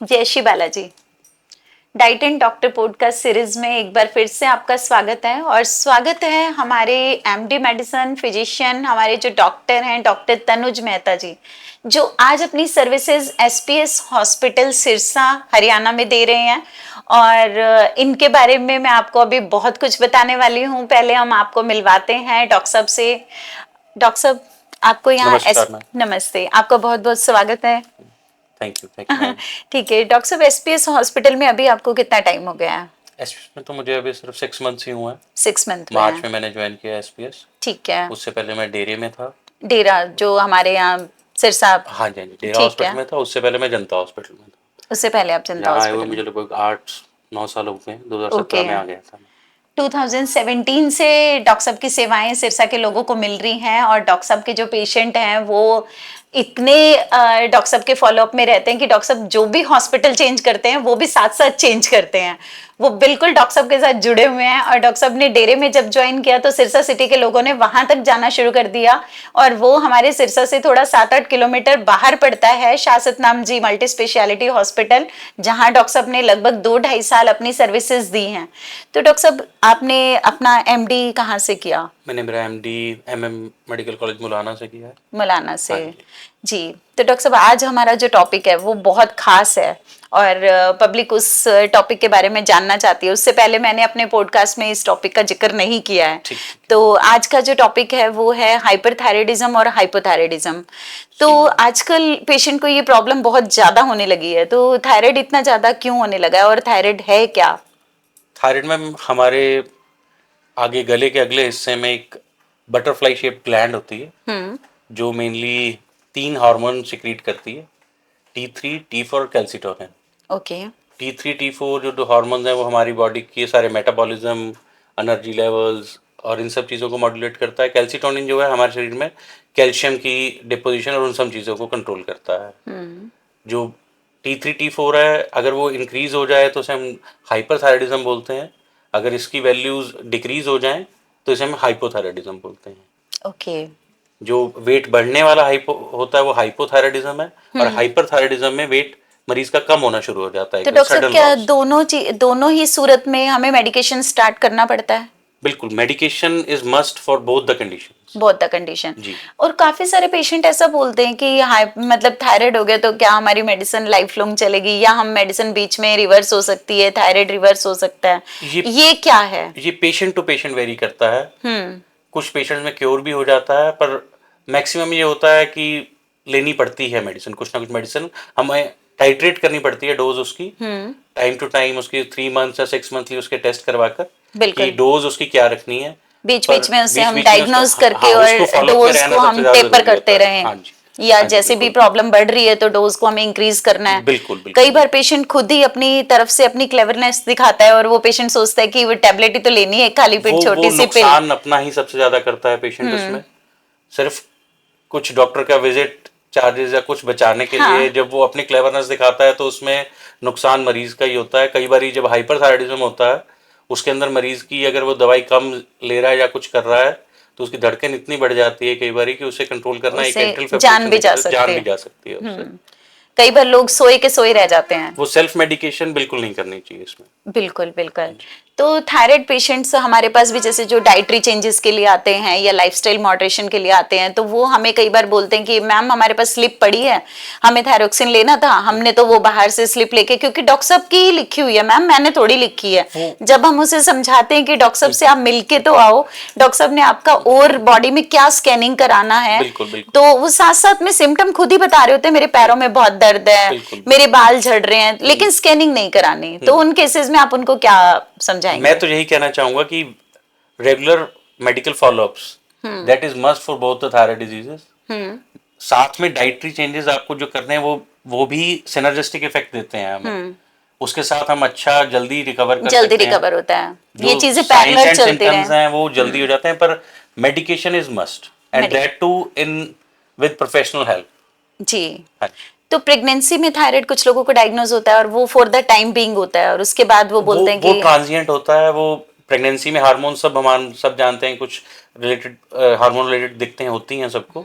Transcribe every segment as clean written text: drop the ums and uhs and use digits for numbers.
जय Shri Balaji. Diet and doctor podcast series में एक बार फिर से आपका स्वागत है और स्वागत है हमारे एमडी मेडिसिन फिजिशियन, हमारे जो डॉक्टर हैं डॉक्टर तनुज मेहता जी, जो आज अपनी services SPS hospital Sirsa Haryana में दे रहे हैं। और इनके बारे में मैं आपको अभी बहुत कुछ बताने वाली हूँ। पहले हम आपको मिलवाते हैं डॉक्टर साहब से। डॉक्टर साहब, आपको यहाँ नमस्कार मैम। नमस्ते, आपका बहुत बहुत स्वागत है। Thank you ma'am. ठीक है डॉक्टर साहब, एसपीएस हॉस्पिटल में अभी आपको कितना टाइम हो गया है? एसपीएस में तो मुझे अभी सिर्फ 6 मंथ्स ही हुए हैं। 6 मंथ हुए मार्च हैं। में मैंने ज्वाइन किया एसपीएस। ठीक है। उससे पहले मैं डेरे में था। डेरा जो हमारे यहाँ सिरसा। हाँ जी, हाँ जी, डेरा ठीक हॉस्पिटल है, में था। उससे पहले मैं जनता हॉस्पिटल में था। उससे पहले आप जनता यहाँ आए हुए हॉस्पिटल में। मुझे लगभग 8-9 साल हो गए। 2017 ओके। में आ गया था मैं। 2017 से डॉक्टर साहब की सेवाएं सिरसा के लोगों को मिल रही हैं और डॉक्टर साहब के जो पेशेंट हैं वो इतने डॉक्टर साहब के फॉलोअप में रहते हैं कि डॉक्टर साहब जो भी हॉस्पिटल चेंज करते हैं वो भी साथ साथ चेंज करते हैं। वो बिल्कुल डॉक्टर साहब के साथ जुड़े हुए हैं। और डॉक्टर साहब ने डेरे में जब ज्वाइन किया तो सिरसा सिटी के लोगों ने वहां तक जाना शुरू कर दिया। और वो हमारे सिरसा से थोड़ा 7-8 किलोमीटर बाहर पड़ता है शासत नाम जी मल्टी स्पेशलिटी हॉस्पिटल, जहां डॉक्टर साहब ने लगभग 2-2.5 साल अपनी सर्विसेज दी हैं। तो डॉक्टर साहब, आपने अपना एमडी कहाँ से किया? मैंने मेरा MD MM medical college Mullana से किया है। मौलाना से। हाँ जी। जी। तो डॉक्टर साहब, आज हमारा जो टॉपिक है वो बहुत खास है और पब्लिक उस टॉपिक के बारे में जानना चाहती है। उससे पहले मैंने अपने पॉडकास्ट में इस टॉपिक का जिक्र नहीं किया है। ठीक। तो आज का जो टॉपिक है वो है हाइपरथायराइडिज्म और हाइपोथायराइडिज्म। तो आजकल पेशेंट को ये प्रॉब्लम बहुत ज्यादा होने लगी है। तो थायराइड इतना ज्यादा क्यों होने लगा है और थायराइड है क्या? थायराइड में हमारे आगे गले के अगले हिस्से में एक बटरफ्लाई शेप ग्लैंड होती है जो मेनली 3 हार्मोन सिक्रीट करती है, T3, T4 और कैल्सिटोनिन। ओके। T3 T4 जो हार्मोन्स हैं वो हमारी बॉडी के सारे मेटाबॉलिज्म, एनर्जी लेवल्स और इन सब चीज़ों को मॉड्यूलेट करता है। कैल्सिटोनिन जो है हमारे शरीर में कैल्शियम की डिपोजिशन और उन सब चीज़ों को कंट्रोल करता है। जो T3 T4 है, अगर वो इंक्रीज हो जाए तो उसे हम हाइपरथायराइडिज्म बोलते हैं। अगर इसकी वैल्यूज डिक्रीज हो जाएं तो इसे हम हाइपोथायराइडिज्म बोलते हैं। ओके। जो वेट बढ़ने वाला हाइपो होता है वो हाइपोथायराइडिज्म है, और हाइपरथायराइडिज्म में वेट मरीज का कम होना शुरू हो जाता है तो एकदम डॉक्टर साहब, सडन क्या लॉस। दोनों ही सूरत में हमें मेडिकेशन स्टार्ट करना पड़ता है? बिल्कुल, medication is must for both the conditions. बहुत द कंडीशन। जी। और काफी सारे पेशेंट ऐसा बोलते हैं कि हाई मतलब थायराइड हो गया तो क्या हमारी मेडिसिन लाइफ लॉन्ग चलेगी या हम मेडिसिन बीच में रिवर्स हो सकती है, थायराइड रिवर्स हो सकता है, ये क्या है? ये पेशेंट टू पेशेंट वेरी करता है। कुछ पेशेंट में क्योर भी हो जाता है, पर मैक्सिमम ये होता है कि लेनी पड़ती है मेडिसिन, कुछ ना कुछ मेडिसिन हमें टाइट्रेट करनी पड़ती है डोज उसकी, टाइम टू टाइम उसकी 3 मंथ या 6 मंथली उसके टेस्ट करवाकर कि बिल्कुल। डोज उसकी क्या रखनी है। बीच पर बीच में उसे हम बीच में उसका डायग्नोज करके हाँ, उसको और फॉलोअप में डोज रहना को सबसे हम ज्यादा टेपर जरूरी करते होता है। रहें, हाँ जी। या हाँ जी, जैसे भी बिल्कुल प्रॉब्लम बढ़ रही है तो डोज को हमें इंक्रीज करना है। बिल्कुल कई बिल्कुल बार पेशेंट खुद ही अपनी तरफ से अपनी क्लेवरनेस दिखाता है और वो पेशेंट सोचता है कि वो टेबलेट ही तो लेनी है, खाली पेट वो छोटी सी पिल। नुकसान अपना ही सबसे ज्यादा करता है पेशेंट उसमें। सिर्फ कुछ डॉक्टर का विजिट चार्जेस या कुछ बचाने के लिए हाँ। जब वो अपनी क्लेवरनेस दिखाता है तो उसमें नुकसान मरीज का ही होता है। कई बार जब हाइपरथायराइडिज्म होता है उसके अंदर मरीज की अगर वो दवाई कम ले रहा है या कुछ कर रहा है तो उसकी धड़कन इतनी बढ़ जाती है कई बार कि उसे कंट्रोल करना एक उसे एट्रियल जान फिब्रिलेशन भी से जा कहते हैं, सकते जान भी हैं। जा सकती है उससे। कई बार लोग सोए के सोए रह जाते हैं। वो सेल्फ मेडिकेशन बिल्कुल नहीं करनी चाहिए इसमें। बिल्कुल बिल्कुल। तो थायराइड पेशेंट्स हमारे पास भी जैसे जो डाइटरी चेंजेस के लिए आते हैं या लाइफस्टाइल मॉडरेशन के लिए आते हैं तो वो हमें कई बार बोलते हैं कि मैम हमारे पास स्लिप पड़ी है, हमें थायरोक्सिन लेना था, हमने तो वो बाहर से स्लिप लेके, क्योंकि डॉक्टर साहब की लिखी हुई है मैम, मैंने थोड़ी लिखी है। जब हम उसे समझाते हैं कि डॉक्टर साहब से आप मिलके तो आओ, डॉक्टर साहब ने आपका और बॉडी में क्या स्कैनिंग कराना है, बिल्कुल बिल्कुल तो वो साथ साथ में सिम्टम खुद ही बता रहे होते हैं, मेरे पैरों में बहुत दर्द है, बिल्कुल मेरे बाल झड़ रहे हैं, लेकिन स्कैनिंग नहीं करानी। तो उन केसेस में आप उनको क्या समझाएंगे? मैं तो यही कहना चाहूंगा कि regular medical follow-ups that is must for both the thyroid diseases. साथ में डाइटरी चेंजेस आपको जो करने हैं वो भी सिनर्जिस्टिक इफेक्ट देते हैं हमें। उसके साथ हम अच्छा जल्दी रिकवर कर जल्दी सकते हैं। रिकवर होता है, ये जो चीजें साइंस पैरेलल एंड चलती सिम्टम्स रहे। हैं वो जल्दी हो जाते हैं, पर medication is must and that too in with professional help. जी। तो प्रेगनेंसी में थायराइड कुछ लोगों को डायग्नोज होता है और वो फॉर द टाइम बीइंग होता है और उसके बाद वो बोलते हैं वो कि ट्रांजिएंट होता है। वो प्रेगनेंसी में हार्मोन सब हम सब जानते हैं, कुछ रिलेटेड हार्मोन रिलेटेड दिखते हैं, होती हैं सबको।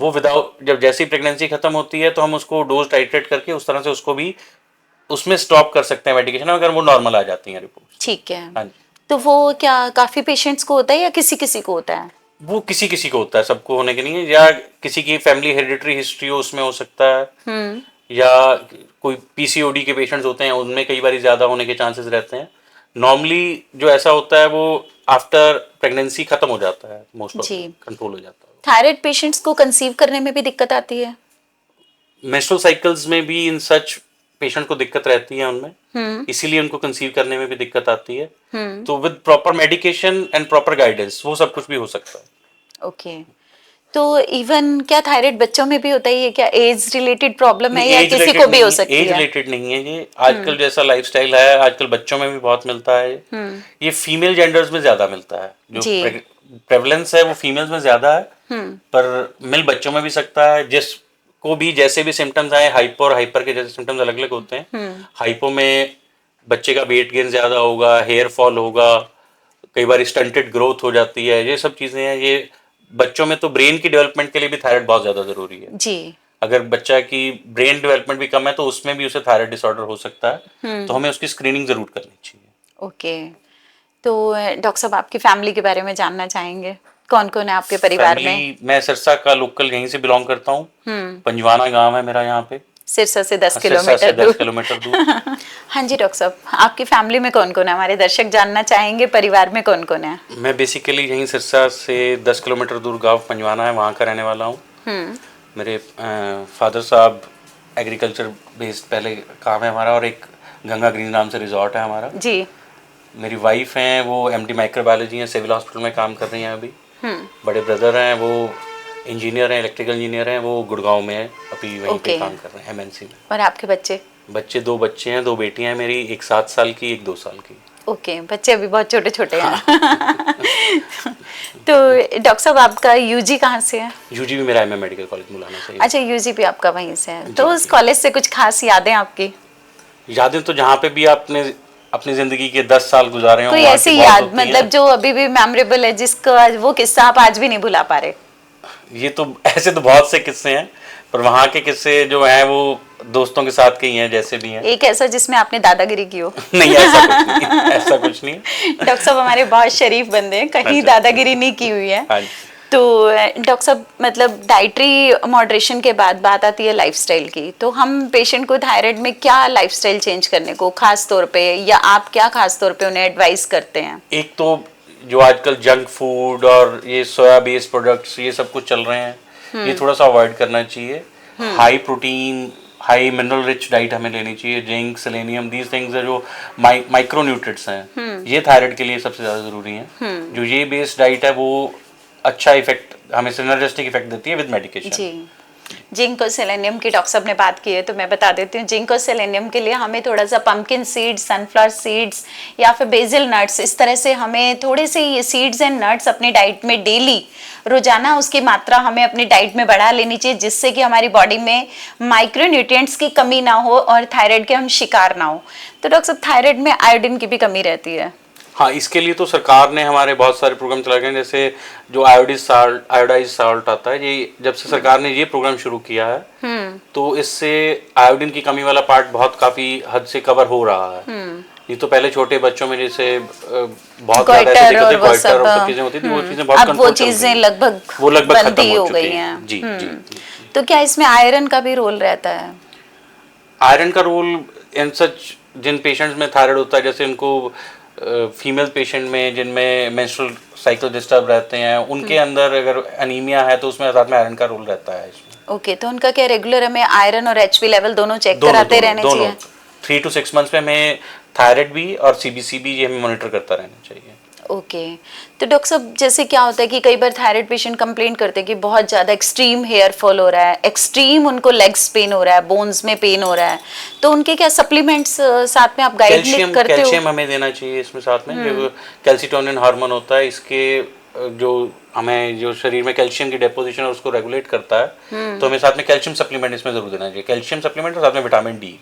वो विदाउट जब जैसे ही प्रेगनेंसी खत्म होती है तो हम उसको डोज टाइट्रेट करके उस तरह से उसको भी उसमें स्टॉप कर सकते हैं मेडिकेशन अगर वो नॉर्मल आ जाती हैं रिपोर्ट। ठीक है। हाँ जी। तो वो क्या काफी पेशेंट्स को होता है या किसी किसी को होता है? वो किसी किसी को होता है, सबको होने के नहीं है, या किसी की फैमिली हेरिडिटरी हिस्ट्री हो उसमें हो सकता है, या कोई पीसीओडी के पेशेंट्स होते हैं उनमें कई बार ज्यादा होने के चांसेस रहते हैं। नॉर्मली जो ऐसा होता है वो आफ्टर प्रेगनेंसी खत्म हो जाता है, मोस्ट ऑफ जी। कंट्रोल हो जाता है। थायराइड पेशेंट्स को कंसीव करने में भी दिक्कत आती है? मेंस्ट्रुअल साइकिल्स में भी इन सच पेशेंट को दिक्कत रहती है उनमें, इसीलिए उनको कंसीव करने में भी दिक्कत आती है। तो with proper medication and proper guidance वो सब कुछ भी हो सकता है। ओके। तो इवन क्या थायराइड बच्चों में भी होता है? ये क्या एज रिलेटेड प्रॉब्लम है या किसी को भी हो सकती है? एज रिलेटेड नहीं है ये, आजकल जैसा लाइफस्टाइल है आजकल बच्चों में भी बहुत मिलता है। ये फीमेल जेंडर्स में ज्यादा मिलता है, जो प्रेवलेंस है वो फीमेल्स में ज्यादा है, पर मिल बच्चों में भी सकता है। जिसको भी जैसे भी सिम्टम्स आए, हाइपो और हाइपर के जैसे सिम्टम्स अलग अलग होते हैं। हाइपो में बच्चे का वेट गेन ज्यादा होगा, हेयर फॉल होगा, कई बार स्टंटेड ग्रोथ हो जाती है, ये सब चीजें हैं। ये बच्चों में तो ब्रेन की डेवलपमेंट के लिए भी थायराइड बहुत ज्यादा जरूरी है जी। अगर बच्चा की ब्रेन डेवलपमेंट भी कम है तो उसमें भी उसे थायराइड डिसऑर्डर हो सकता है, तो हमें उसकी स्क्रीनिंग जरूर करनी चाहिए। ओके। तो डॉक्टर साहब आपकी फैमिली के बारे में जानना चाहेंगे, कौन कौन है आपके परिवार में? मैं सिरसा का लोकल यहीं से बिलोंग करता हूँ। पंजवाना गांव है मेरा यहाँ पे, सिरसा से 10 सिरसा से किलोमीटर 10 किलोमीटर दूर। हाँ जी डॉक्टर साहब, आपकी फैमिली में कौन कौन है? हमारे दर्शक जानना चाहेंगे परिवार में कौन कौन है। मैं बेसिकली यहीं सिरसा से 10 किलोमीटर दूर गांव पंजवाना है, वहाँ का रहने वाला हूँ। मेरे फादर साहब एग्रीकल्चर बेस्ड पहले काम है हमारा, और एक गंगा ग्रीन नाम से रिजॉर्ट है हमारा जी। मेरी वाइफ हैं वो एमडी माइक्रोबायोलॉजी हैं, सिविल हॉस्पिटल में काम कर रही हैं अभी। बड़े ब्रदर हैं वो इंजीनियर हैं, इलेक्ट्रिकल इंजीनियर हैं, वो गुड़गांव में अभी वहीं पे काम कर रहे हैं एमएनसी में। और आपके बच्चे? बच्चे 2 बच्चे हैं, 2 बेटियां हैं मेरी, एक 7 साल की, एक 2 साल की। ओके, बच्चे अभी बहुत छोटे छोटे हैं। तो डॉक्टर साहब आपका यूजी कहाँ से है? यूजी भी मेरा एमए मेडिकल कॉलेज मुलाना से। अच्छा, यूजी भी आपका वहीं से है। तो उस कॉलेज से कुछ खास यादें आपकी? यादें तो जहाँ पे भी आपने अपनी जिंदगी के 10 साल गुजारे हो, कोई ऐसी याद मतलब जो अभी भी मेमोरेबल है, जिसका वो किस्सा आप आज भी नहीं भुला पा रहे? ये तो ऐसे तो बहुत से किस्से हैं, पर वहाँ के किस्से जो हैं वो दोस्तों के साथ के ही हैं, जैसे भी हैं। एक ऐसा जिसमें आपने दादागिरी की हो? नहीं, ऐसा कुछ नहीं, ऐसा कुछ नहीं। डॉक्टर साहब हमारे बहुत शरीफ बंदे हैं, कहीं दादागिरी नहीं की हुई है। तो डॉक्टर साहब मतलब डाइटरी मॉडरेशन के बाद बात आती है लाइफस्टाइल की, तो हम पेशेंट को थायराइड में क्या लाइफस्टाइल चेंज करने को खास तौर पे, या आप क्या खास तौर पे उन्हें एडवाइस करते हैं? एक तो जो आजकल जंक फूड और ये सोया बेस्ड प्रोडक्ट्स ये सब कुछ चल रहे हैं, ये थोड़ा सा अवॉइड करना चाहिए। High protein, high mineral rich diet हमें लेनी चाहिए। जिंक, सेलेनियम, दीज थिंग्स है जो माइक्रो न्यूट्रिएंट्स हैं, ये थायराइड के लिए सबसे ज्यादा जरूरी हैं। जो ये बेस्ड डाइट है वो अच्छा इफेक्ट, हमें सिनर्जिस्टिक इफेक्ट देती है विद मेडिकेशन। जी। जिंक और सेलेनियम की डॉक्टर साहब ने बात की है, तो मैं बता देती हूँ। जिंक और सेलेनियम के लिए हमें थोड़ा सा पंपकिन सीड्स, सनफ्लावर सीड्स या फिर बेसिल नट्स, इस तरह से हमें थोड़े से ये सीड्स एंड नट्स अपनी डाइट में डेली रोजाना उसकी मात्रा हमें अपनी डाइट में बढ़ा लेनी चाहिए, जिससे कि हमारी बॉडी में माइक्रोन्यूट्रिएंट्स की कमी ना हो और थायराइड के हम शिकार ना हो। तो डॉक्टर साहब थायराइड में आयोडीन की भी कमी रहती है। हाँ, इसके लिए तो सरकार ने हमारे बहुत सारे प्रोग्राम चलाए गए, जैसे जो आयोडाइज साल्ट आता है, ये जब से सरकार ने ये प्रोग्राम शुरू किया है तो इससे आयोडीन की कमी वाला पार्ट बहुत काफी हद से कवर हो रहा है। ये तो पहले छोटे बच्चों में जैसे बहुत ज्यादा ऐसे दिक्कतें, गोइटर और सब चीजें होती थी, वो चीजें बहुत कंट्रोल, वो चीजें लगभग खत्म हो गई हैं। जी जी। तो क्या इसमें आयरन का भी रोल रहता है? आयरन का रोल इन सच जिन पेशेंट्स में थायराइड होता है, जैसे उनको फीमेल पेशेंट में जिनमें मेंस्ट्रुअल साइकिल डिस्टर्ब रहते हैं, उनके अंदर अगर अनीमिया है तो उसमें साथ में आयरन का रोल रहता है इसमें। ओके, तो उनका क्या रेगुलर हमें आयरन और एचपी लेवल दोनों चेक कराते रहने चाहिए? 3 to 6 मंथ्स में हमें थायराइड भी और सीबीसी भी ये हमें मॉनिटर करता रहना चाहिए। ओके। तो डॉक्टर साहब जैसे क्या होता है कि कई बार थायराइड पेशेंट कंप्लेंट करते हैं कि बहुत ज़्यादा एक्सट्रीम हेयर फॉल हो रहा है, एक्सट्रीम उनको लेग्स पेन हो रहा है, बोन्स में पेन हो रहा है, तो उनके क्या सप्लीमेंट्स साथ में आप गाइड करते हो? कैल्शियम हमें देना चाहिए इसमें साथ में, जो कैल्सिटोनिन हार्मोन होता है, इसके जो हमें जो शरीर में कैल्शियम की डेपोजिशन है उसको रेगुलेट करता है, तो हमें साथ में कैल्शियम सप्लीमेंट इसमें जरूर देना चाहिए। कैल्शियम सप्लीमेंट और साथ में विटामिन डी।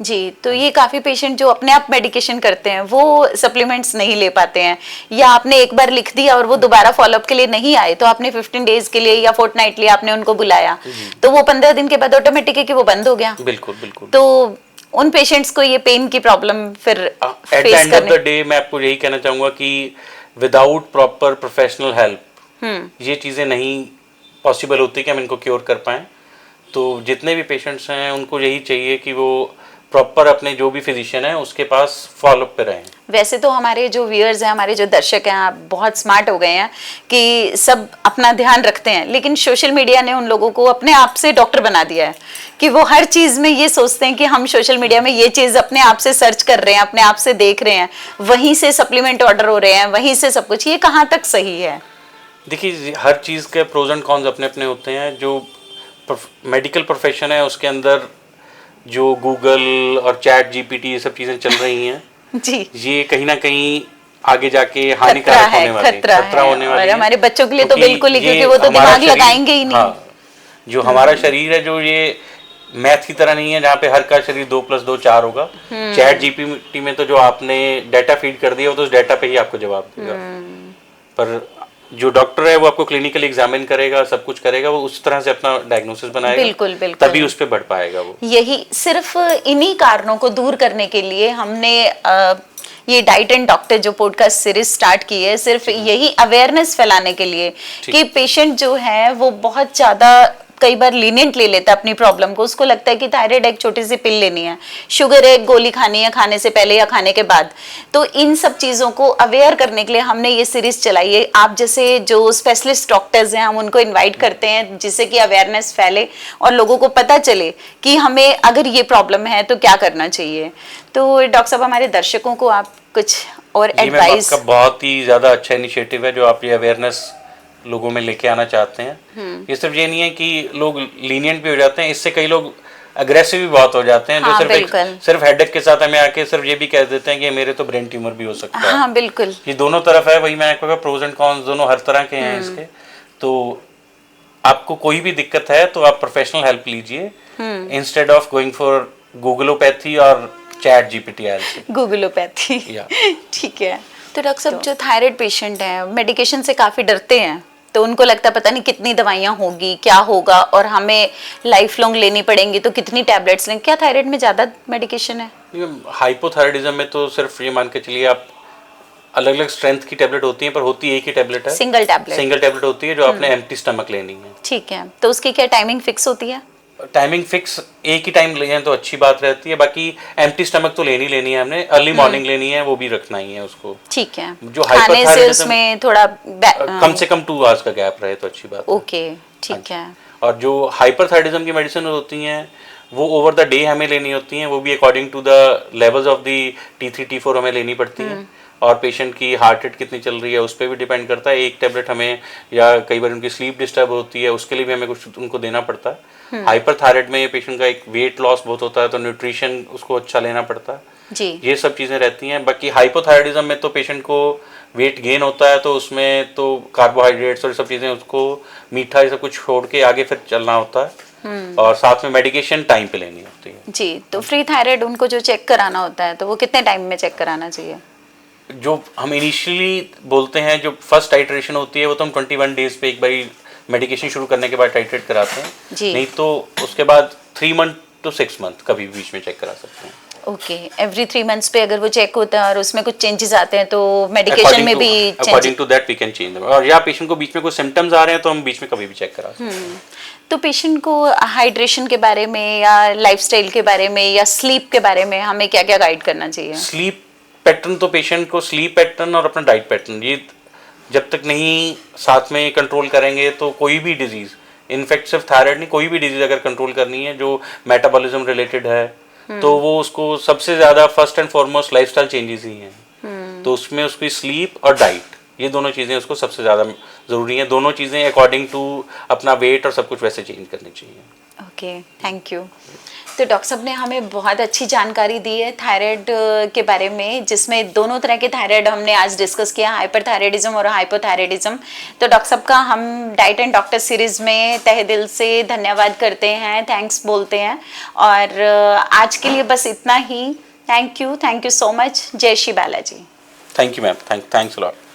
जी। तो ये काफी पेशेंट जो अपने आप मेडिकेशन करते हैं वो सप्लीमेंट्स नहीं ले पाते हैं, या आपने एक बार लिख दिया और वो दोबारा फॉलोअप के लिए नहीं आए, तो आपने 15 डेज के लिए या फोर्टनाइटली आपने उनको बुलाया, तो वो 15 दिन के बाद ऑटोमेटिक है कि वो बंद हो गया। बिल्कुल बिल्कुल। तो उन पेशेंट्स को ये पेन की प्रॉब्लम फिर at the face end of करने। द डे मैं आपको यही कहना चाहूँगा कि विदाउट प्रॉपर प्रोफेशनल हेल्प ये चीज़ें नहीं पॉसिबल होती कि हम इनको क्योर कर पाएँ। तो जितने भी पेशेंट्स हैं उनको यही चाहिए कि वो प्रॉपर अपने जो भी फिजिशियन है उसके पास फॉलोअप पे रहें। वैसे तो हमारे जो व्यूअर्स हैं, हमारे जो दर्शक हैं, आप बहुत स्मार्ट हो गए हैं कि सब अपना ध्यान रखते हैं, लेकिन सोशल मीडिया ने उन लोगों को अपने आप से डॉक्टर बना दिया है कि वो हर चीज में ये सोचते हैं कि हम सोशल मीडिया में ये चीज अपने आप से सर्च कर रहे हैं, अपने आप से देख रहे हैं, वहीं से सप्लीमेंट ऑर्डर हो रहे हैं, वहीं से सब कुछ। ये कहाँ तक सही है? देखिए, हर चीज़ के प्रोज एंड कॉन्स अपने अपने होते हैं। जो मेडिकल प्रोफेशन है उसके अंदर जो गूगल और चैट जीपीटी ये सब चीज़ें चल रही हैं जी, ये कहीं ना कहीं आगे जाके खतरा हानिकारक है, होने वाली खतरा खतरा है। होने वाली और है। हमारे बच्चों के लिए तो क्योंकि बिल्कुल ही, ये क्योंकि वो तो हमारा दिमाग शरीर- लगाएंगे ही नहीं। हाँ, जो हमारा शरीर है जो ये मैथ की तरह नहीं है जहाँ पे हर का शरीर 2+2 4 होगा। चैट जीपीटी में तो जो आपने डाटा फीड कर दिया वो तो उस डाटा पे ही आपको जवाब देगा। पर जो डॉक्टर है वो आपको क्लिनिकली एग्जामिन करेगा, सब कुछ करेगा, वो उस तरह से अपना डायग्नोसिस बनाएगा। बिल्कुल, बिल्कुल। तभी उस पे बढ़ पाएगा वो। यही सिर्फ इन्हीं कारणों को दूर करने के लिए हमने ये डाइट एंड डॉक्टर जो पॉडकास्ट सीरीज स्टार्ट की है, सिर्फ यही अवेयरनेस फैलाने के लिए कि पेशेंट जो है वो बहुत ज्यादा कई बार लीनियंट ले लेता है अपनी प्रॉब्लम को। उसको लगता है कि थायराइड एक छोटी सी पिल लेनी है, शुगर एक गोली खानी है खाने से पहले या खाने के बाद। तो इन सब चीज़ों को अवेयर करने के लिए हमने ये सीरीज चलाई है। आप जैसे जो स्पेशलिस्ट डॉक्टर्स हैं हम उनको इनवाइट करते हैं जिससे कि अवेयरनेस फैले और लोगों को पता चले कि हमें अगर ये प्रॉब्लम है तो क्या करना चाहिए। तो डॉक्टर साहब, हमारे दर्शकों को आप कुछ और एडवाइस। आपका बहुत ही ज़्यादा अच्छा इनिशिएटिव है जो आप ये अवेयरनेस लोगों में लेके आना चाहते हैं। ये सिर्फ ये नहीं है कि लोग लीनियंट भी हो जाते हैं, इससे कई लोग अग्रेसिव भी बहुत हो जाते हैं। हाँ, जो सिर्फ हेडेक के साथ हमें आके सिर्फ ये भी कह देते हैं कि मेरे तो ब्रेन ट्यूमर भी हो सकता है। हाँ, बिल्कुल। ये दोनों तरफ है, वही मैंने कहा प्रोज एंड कॉन्स दोनों हर तरह के हैं इसके। तो आपको कोई भी दिक्कत है तो आप प्रोफेशनल हेल्प लीजिए इंस्टेड ऑफ गोइंग फॉर गूगलोपैथी और चैट जीपीटी। गूगलोपैथी। ठीक है। तो डॉक्टर साहब, जो थायराइड पेशेंट हैं मेडिकेशन से काफी डरते हैं, तो उनको लगता है पता नहीं कितनी दवाइयाँ होगी, क्या होगा, और हमें लाइफ लॉन्ग लेनी पड़ेंगी, तो कितनी टैबलेट्स लें। क्या थायराइड में ज़्यादा मेडिकेशन है? हाइपोथायराइडिज्म में तो सिर्फ ये मान के चलिए आप अलग अलग स्ट्रेंथ की टैबलेट होती है, पर होती एक ही टैबलेट है, सिंगल टैबलेट होती है जो आपने एम्प्टी स्टमक लेनी है। ठीक है। तो उसकी क्या टाइमिंग फिक्स होती है? टाइमिंग फिक्स एक ही टाइम लें तो अच्छी बात रहती है। बाकी एम्प्टी स्टमक तो लेनी है हमने, अर्ली मॉर्निंग लेनी है, वो भी रखना ही है उसको। ठीक है। जो खाने से उसमें थोड़ा कम से कम 2 आवर्स का गैप रहे तो अच्छी बात है। ओके, ठीक है। और जो हाइपरथायराइडिज्म की मेडिसिन होती हैं वो ओवर द डे हमें लेनी होती हैं, वो भी according to the levels of the T3 T4 हमें लेनी पड़ती हैं। और पेशेंट की हार्ट रेट कितनी चल रही है उस पर भी डिपेंड करता है। एक टैबलेट हमें, या कई बार उनकी स्लीप डिस्टर्ब होती है उसके लिए भी हमें कुछ उनको देना पड़ता है। हाइपरथायराइड में पेशेंट का एक वेट लॉस बहुत होता है तो न्यूट्रिशन उसको अच्छा लेना पड़ता है जी। ये सब चीज़ें रहती हैं। बाकी हाइपोथायराइडिज्म में तो पेशेंट को वेट गेन होता है तो उसमें तो कार्बोहाइड्रेट्स और सब चीज़ें, उसको मीठा ये सब कुछ छोड़ के आगे फिर चलना होता है। और साथ में मेडिकेशन टाइम पे लेनी होती है जी। तो फ्री थायराइड उनको जो चेक कराना होता है तो वो कितने टाइम में चेक कराना चाहिए? जो हम इनिशियली बोलते हैं जो फर्स्ट टाइट्रेशन होती है वो तो हम 21 डेज पे एक बारी मेडिकेशन शुरू करने के बाद टाइट्रेट कराते हैं जी। नहीं तो उसके बाद 3 मंथ to 6 मंथ कभी बीच में चेक करा सकते हैं। ओके, एवरी 3 मंथ्स पे अगर वो चेक होता है और उसमें कुछ चेंजेस आते हैं तो मेडिकेशन में भी according to that we can change them. और या पेशेंट को बीच में कोई सिम्टम्स आ रहे हैं तो हम बीच में कभी भी चेक करा सकते हैं। तो पेशेंट को हाइड्रेशन के बारे में या लाइफस्टाइल के बारे में या स्लीप के बारे में हमें क्या क्या गाइड करना चाहिए? स्लीप पैटर्न तो पेशेंट को स्लीप पैटर्न और अपना डाइट पैटर्न ये जब तक नहीं साथ में कंट्रोल करेंगे तो कोई भी डिजीज़, इनफैक्ट सिर्फ थायराइड नहीं, कोई भी डिजीज़ अगर कंट्रोल करनी है जो मेटाबॉलिज्म रिलेटेड है तो वो उसको सबसे ज़्यादा first and foremost lifestyle changes ही हैं। तो उसमें उसकी स्लीप और डाइट ये दोनों चीज़ें उसको सबसे ज़्यादा ज़रूरी हैं। दोनों चीज़ें अकॉर्डिंग टू अपना वेट और सब कुछ वैसे चेंज करनी चाहिए। Okay, thank you. तो डॉक्टर साहब ने हमें बहुत अच्छी जानकारी दी है थायराइड के बारे में, जिसमें दोनों तरह के थायराइड हमने आज डिस्कस किया, हाइपरथायराइडिज्म और हाइपोथायराइडिज्म। तो डॉक्टर साहब का हम डाइट एंड डॉक्टर सीरीज में तहे दिल से धन्यवाद करते हैं, थैंक्स बोलते हैं। और आज के लिए बस इतना ही। Thank you so much. जय Shri Balaji. Thank you ma'am, thanks a lot.